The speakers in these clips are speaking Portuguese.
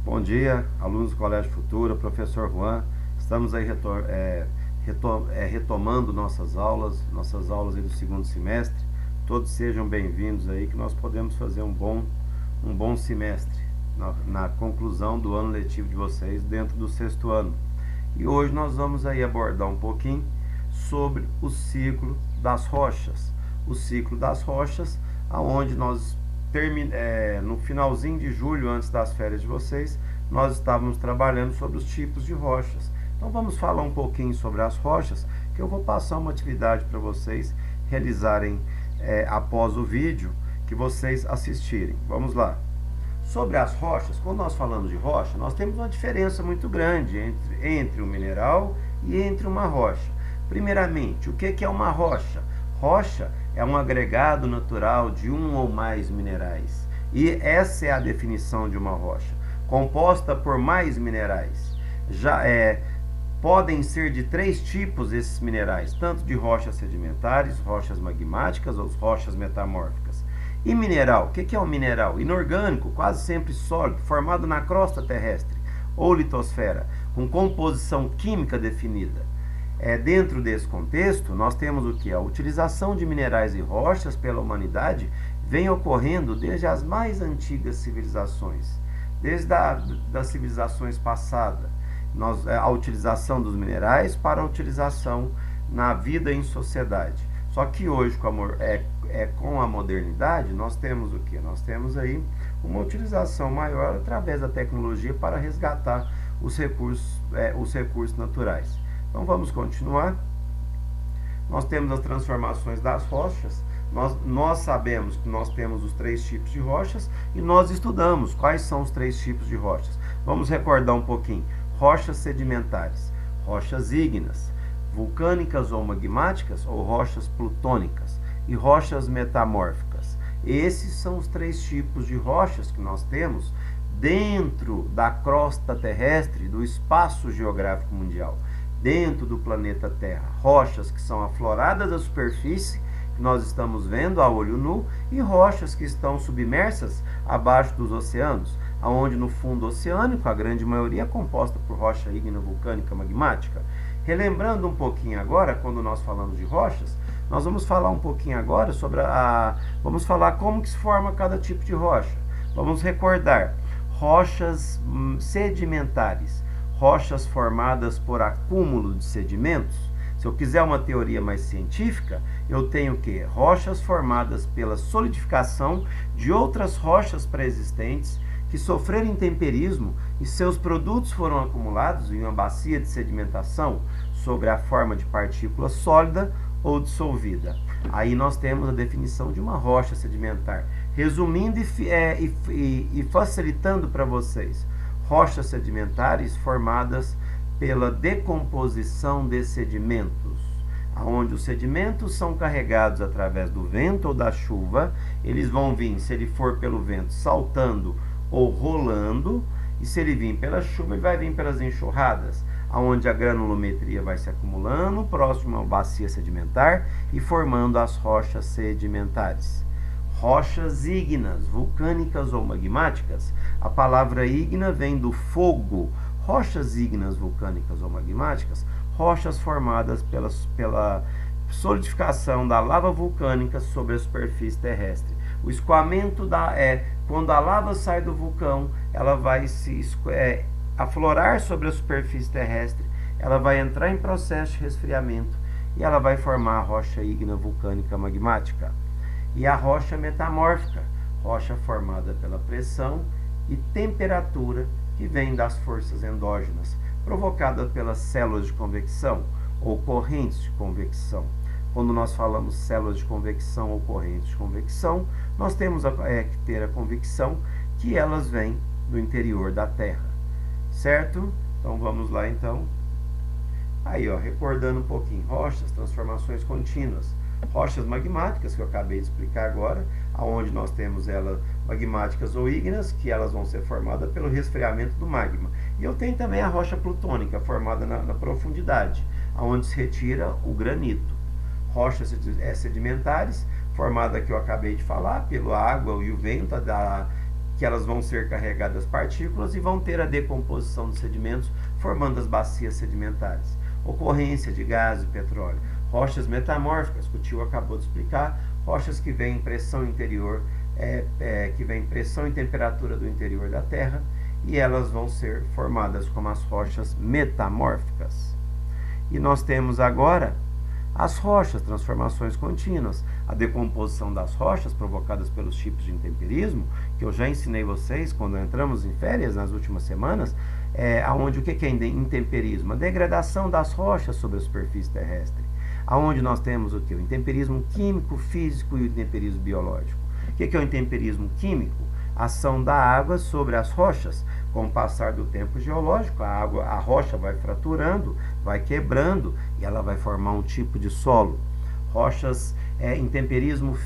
Bom dia, alunos do Colégio Futura, professor Juan. Estamos aí retomando nossas aulas aí do segundo semestre. Todos sejam bem-vindos aí, que nós podemos fazer um bom semestre na conclusão do ano letivo de vocês dentro do sexto ano. E hoje nós vamos aí abordar um pouquinho sobre o ciclo das rochas. O ciclo das rochas, aonde nós no finalzinho de julho, antes das férias de vocês, nós estávamos trabalhando sobre os tipos de rochas. Então vamos falar um pouquinho sobre as rochas, que eu vou passar uma atividade para vocês realizarem após o vídeo que vocês assistirem. Vamos lá. Sobre as rochas, quando nós falamos de rocha, nós temos uma diferença muito grande entre um mineral e entre uma rocha. Primeiramente, o que é uma rocha? Rocha é um agregado natural de um ou mais minerais. E essa é a definição de uma rocha. Composta por mais minerais. Podem ser de três tipos esses minerais, tanto de rochas sedimentares, rochas magmáticas ou rochas metamórficas. E mineral, o que é um mineral? Inorgânico, quase sempre sólido, formado na crosta terrestre ou litosfera, com composição química definida. Dentro desse contexto, nós temos o que? A utilização de minerais e rochas pela humanidade vem ocorrendo desde as mais antigas civilizações, desde das civilizações passadas. A utilização dos minerais para a utilização na vida em sociedade. Só que hoje, com a modernidade, nós temos o que? Nós temos aí uma utilização maior através da tecnologia para resgatar os recursos naturais. Então vamos continuar. Nós temos as transformações das rochas. Nós sabemos que nós temos os três tipos de rochas e nós estudamos quais são os três tipos de rochas. Vamos recordar um pouquinho. Rochas sedimentares, rochas ígneas, vulcânicas ou magmáticas ou rochas plutônicas e rochas metamórficas. Esses são os três tipos de rochas que nós temos dentro da crosta terrestre do espaço geográfico mundial. Dentro do planeta Terra, rochas que são afloradas da superfície, que nós estamos vendo a olho nu, e rochas que estão submersas abaixo dos oceanos, onde no fundo oceânico a grande maioria é composta por rocha ígnea, vulcânica, magmática. Relembrando um pouquinho agora, quando nós falamos de rochas, nós vamos falar um pouquinho agora sobre vamos falar como que se forma cada tipo de rocha. Vamos recordar, rochas sedimentares, rochas formadas por acúmulo de sedimentos. Se eu quiser uma teoria mais científica, eu tenho que rochas formadas pela solidificação de outras rochas pré-existentes que sofreram intemperismo e seus produtos foram acumulados em uma bacia de sedimentação sobre a forma de partícula sólida ou dissolvida. Aí nós temos a definição de uma rocha sedimentar. Resumindo e facilitando para vocês, rochas sedimentares formadas pela decomposição de sedimentos, onde os sedimentos são carregados através do vento ou da chuva. Eles vão vir, se ele for pelo vento, saltando ou rolando, e se ele vir pela chuva, ele vai vir pelas enxurradas, onde a granulometria vai se acumulando próximo à bacia sedimentar e formando as rochas sedimentares. Rochas ígneas, vulcânicas ou magmáticas. A palavra ígnea vem do fogo. Rochas ígneas, vulcânicas ou magmáticas, rochas formadas pela solidificação da lava vulcânica sobre a superfície terrestre. O escoamento quando a lava sai do vulcão, ela vai se aflorar sobre a superfície terrestre, ela vai entrar em processo de resfriamento e ela vai formar a rocha ígnea, vulcânica, magmática. E a rocha metamórfica, rocha formada pela pressão e temperatura que vem das forças endógenas, provocadas pelas células de convecção ou correntes de convecção. Quando nós falamos células de convecção ou correntes de convecção, nós temos que ter a convicção que elas vêm do interior da Terra, certo? Então vamos lá então. Aí, recordando um pouquinho, rochas, transformações contínuas. Rochas magmáticas, que eu acabei de explicar agora, onde nós temos elas magmáticas ou ígneas, que elas vão ser formadas pelo resfriamento do magma. E eu tenho também a rocha plutônica, formada na profundidade, onde se retira o granito. Rochas sedimentares, formada que eu acabei de falar, pela água e o vento, que elas vão ser carregadas partículas e vão ter a decomposição dos sedimentos, formando as bacias sedimentares. Ocorrência de gás e petróleo. Rochas metamórficas, que o tio acabou de explicar, rochas que vêm pressão interior, que vêm pressão e temperatura do interior da Terra, e elas vão ser formadas como as rochas metamórficas. E nós temos agora as rochas, transformações contínuas, a decomposição das rochas provocadas pelos tipos de intemperismo, que eu já ensinei vocês quando entramos em férias nas últimas semanas, onde o que é intemperismo? A degradação das rochas sobre a superfície terrestre, aonde nós temos o que? O intemperismo químico, físico e o intemperismo biológico. O que é o intemperismo químico? A ação da água sobre as rochas. Com o passar do tempo geológico, a rocha vai fraturando, vai quebrando e ela vai formar um tipo de solo. Rochas, intemperismo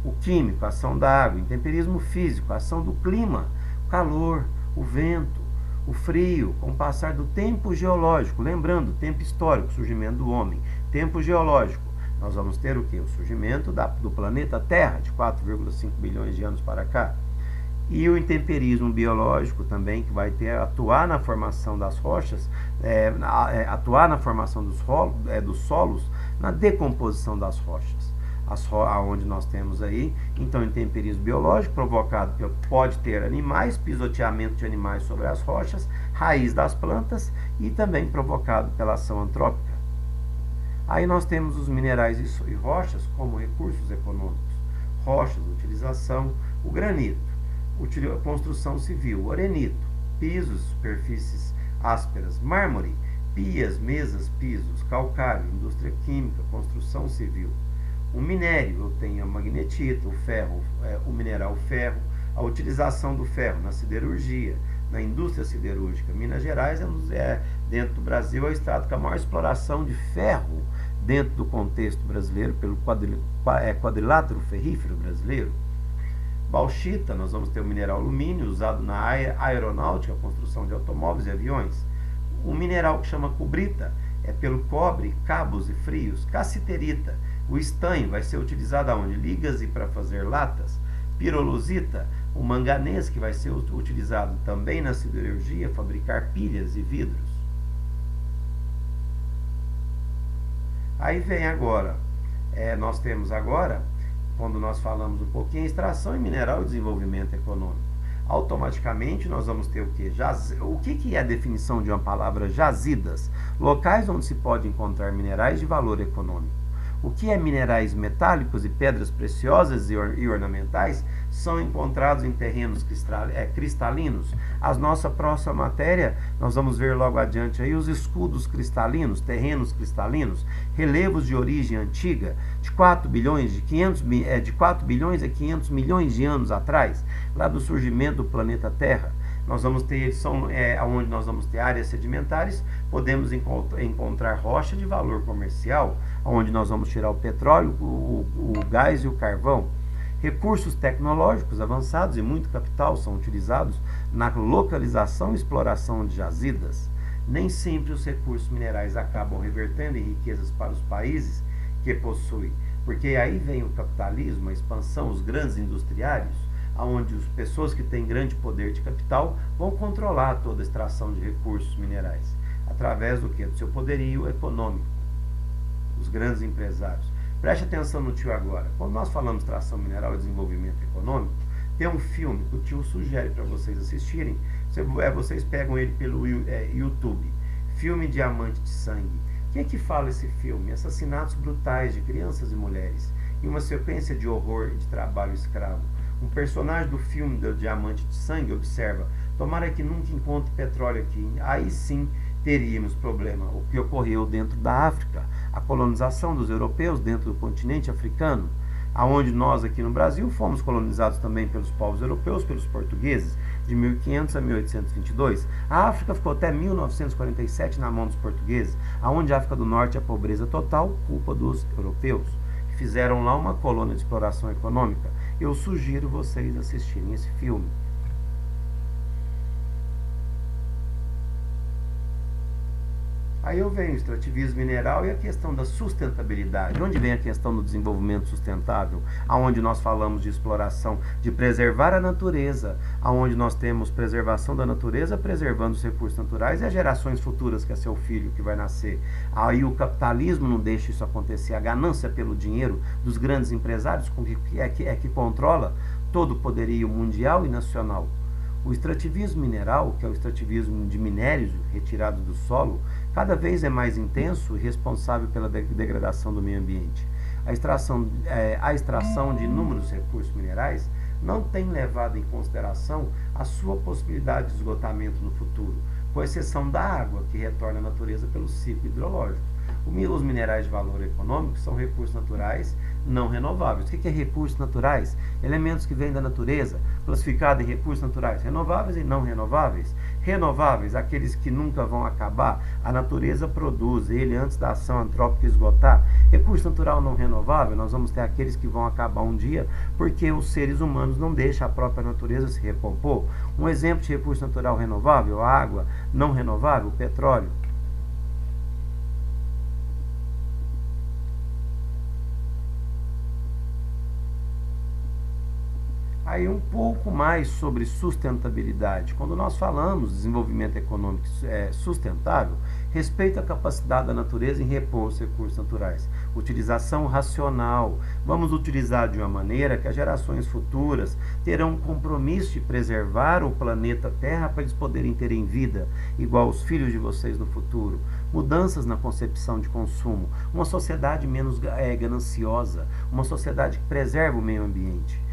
o químico, a ação da água. Intemperismo físico, a ação do clima, o calor, o vento, o frio, com o passar do tempo geológico. Lembrando, tempo histórico, surgimento do homem. Tempo geológico, nós vamos ter o que? O surgimento do planeta Terra, de 4,5 bilhões de anos para cá. E o intemperismo biológico também, que vai atuar na formação das rochas, atuar na formação dos solos, na decomposição das rochas. Onde nós temos aí, então, intemperismo biológico provocado pode ter animais, pisoteamento de animais sobre as rochas, raiz das plantas e também provocado pela ação antrópica. Aí nós temos os minerais e rochas como recursos econômicos. Rochas, utilização, o granito, construção civil, orenito, pisos, superfícies ásperas, mármore, pias, mesas, pisos, calcário, indústria química, construção civil. O minério, eu tenho a magnetita, o ferro, o mineral ferro, a utilização do ferro na siderurgia, na indústria siderúrgica. Minas Gerais, dentro do Brasil, é o estado com a maior exploração de ferro dentro do contexto brasileiro, pelo quadrilátero ferrífero brasileiro. Bauxita, nós vamos ter o mineral alumínio, usado na aeronáutica, construção de automóveis e aviões. O mineral que chama cubrita, pelo cobre, cabos e frios. Cassiterita, o estanho, vai ser utilizado aonde? Ligas e para fazer latas. Pirolosita, o manganês, que vai ser utilizado também na siderurgia, fabricar pilhas e vidros. Aí vem agora, nós temos agora, quando nós falamos um pouquinho, extração em mineral e desenvolvimento econômico. Automaticamente nós vamos ter o quê? O que é a definição de uma palavra? Jazidas, locais onde se pode encontrar minerais de valor econômico. O que é minerais metálicos e pedras preciosas e ornamentais são encontrados em terrenos cristalinos. A nossa próxima matéria, nós vamos ver logo adiante aí os escudos cristalinos, terrenos cristalinos, relevos de origem antiga, de 4 bilhões a 500 milhões de anos atrás, lá do surgimento do planeta Terra. Nós vamos ter, onde nós vamos ter áreas sedimentares, podemos encontrar rocha de valor comercial, onde nós vamos tirar o petróleo, o gás e o carvão. Recursos tecnológicos avançados e muito capital são utilizados na localização e exploração de jazidas. Nem sempre os recursos minerais acabam revertendo em riquezas para os países que possuem, porque aí vem o capitalismo, a expansão, os grandes industriários, onde as pessoas que têm grande poder de capital vão controlar toda a extração de recursos minerais, através do quê? Do seu poderio econômico, os grandes empresários. Preste atenção no tio agora. Quando nós falamos de extração mineral e desenvolvimento econômico, tem um filme que o tio sugere para vocês assistirem. Vocês pegam ele pelo YouTube. Filme Diamante de Sangue. O que é que fala esse filme? Assassinatos brutais de crianças e mulheres, e uma sequência de horror e de trabalho escravo. Um personagem do filme do Diamante de Sangue observa: tomara que nunca encontre petróleo aqui, aí sim teríamos problema. O que ocorreu dentro da África, a colonização dos europeus dentro do continente africano, aonde nós aqui no Brasil fomos colonizados também pelos povos europeus, pelos portugueses, de 1500 a 1822. A África ficou até 1947 na mão dos portugueses, aonde a África do Norte é pobreza total, culpa dos europeus, que fizeram lá uma colônia de exploração econômica. Eu sugiro vocês assistirem esse filme. Aí eu venho o extrativismo mineral e a questão da sustentabilidade. Onde vem a questão do desenvolvimento sustentável? Aonde nós falamos de exploração, de preservar a natureza, aonde nós temos preservação da natureza, preservando os recursos naturais e as gerações futuras, que é seu filho que vai nascer. Aí o capitalismo não deixa isso acontecer, a ganância pelo dinheiro dos grandes empresários que controla todo o poderio mundial e nacional. O extrativismo mineral, que é o extrativismo de minérios retirados do solo, cada vez é mais intenso e responsável pela degradação do meio ambiente. A extração de inúmeros recursos minerais não tem levado em consideração a sua possibilidade de esgotamento no futuro, com exceção da água, que retorna à natureza pelo ciclo hidrológico. Os minerais de valor econômico são recursos naturais não renováveis. O que é recursos naturais? Elementos que vêm da natureza, classificados em recursos naturais renováveis e não renováveis. Renováveis, aqueles que nunca vão acabar, a natureza produz ele antes da ação antrópica esgotar. Recurso natural não renovável, nós vamos ter aqueles que vão acabar um dia, porque os seres humanos não deixam a própria natureza se recompor. Um exemplo de recurso natural renovável, a água. Não renovável, o petróleo. Aí um pouco mais sobre sustentabilidade. Quando nós falamos de desenvolvimento econômico sustentável, respeito à capacidade da natureza em repor os recursos naturais. Utilização racional. Vamos utilizar de uma maneira que as gerações futuras terão um compromisso de preservar o planeta Terra para eles poderem terem vida, igual os filhos de vocês no futuro. Mudanças na concepção de consumo. Uma sociedade menos gananciosa. Uma sociedade que preserva o meio ambiente.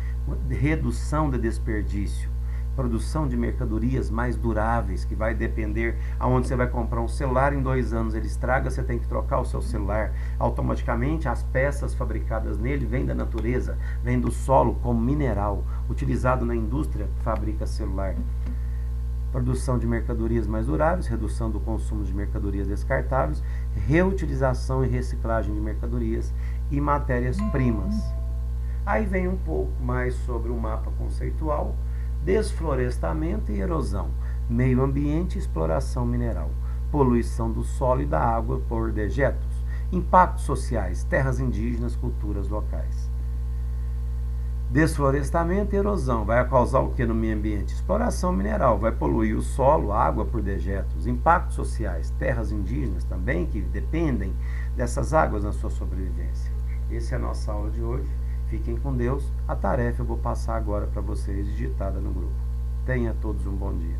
Redução de desperdício, produção de mercadorias mais duráveis, que vai depender aonde você vai comprar um celular, em 2 anos ele estraga, você tem que trocar o seu celular, automaticamente as peças fabricadas nele vêm da natureza, vêm do solo como mineral, utilizado na indústria que fabrica celular. Produção de mercadorias mais duráveis, redução do consumo de mercadorias descartáveis, reutilização e reciclagem de mercadorias e matérias-primas. Aí vem um pouco mais sobre o mapa conceitual, desflorestamento e erosão, meio ambiente e exploração mineral, poluição do solo e da água por dejetos, impactos sociais, terras indígenas, culturas locais. Desflorestamento e erosão vai causar o que no meio ambiente? Exploração mineral, vai poluir o solo, a água por dejetos, impactos sociais, terras indígenas também que dependem dessas águas na sua sobrevivência. Essa é a nossa aula de hoje. Fiquem com Deus. A tarefa eu vou passar agora para vocês digitada no grupo. Tenha todos um bom dia.